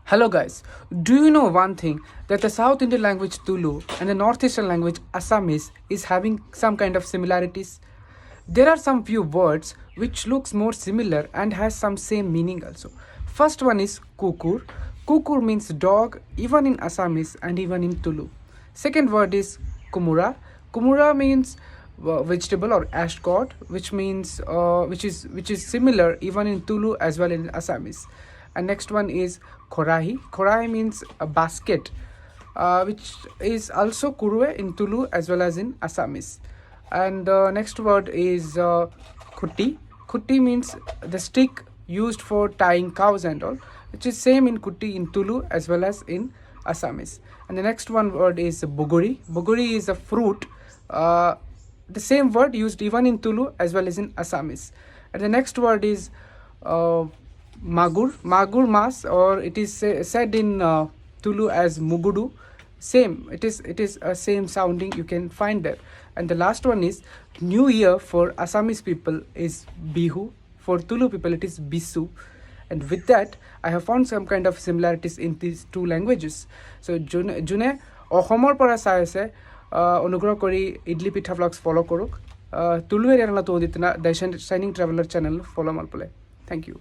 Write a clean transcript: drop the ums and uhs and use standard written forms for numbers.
Hello guys, do you know one thing that the South Indian language Tulu and the Northeastern language Assamese is having some kind of similarities? There are some few words which looks more similar and has some same meaning also. First one is kukur. Kukur means dog even in Assamese and even in Tulu. Second word is kumura. Kumura means vegetable or ashcot, which means which is similar even in Tulu as well in Assamese. And next one is korahi. Korahi means a basket, which is also kurue in Tulu as well as in Assamese. And next word is kuti. Kuti means the stick used for tying cows and all, which is same in kuti in Tulu as well as in Assamese. And the next one word is buguri. Buguri is a fruit. The same word used even in Tulu as well as in Assamese. And the next word is magur mas, or it is said in Tulu as mugudu. Same, it is a same sounding you can find there. And the last one is new year. For Assamese people is bihu, for Tulu people it is bisu. And with that I have found some kind of similarities in these two languages. So june অসমৰ পৰা চাই আছে অনুগ্ৰহ কৰি ইডলি পিঠা blogs follow কৰক। তুলু এৰিয়াৰ না তো দিতনা the shining traveller channel follow মাল পলে। Thank you.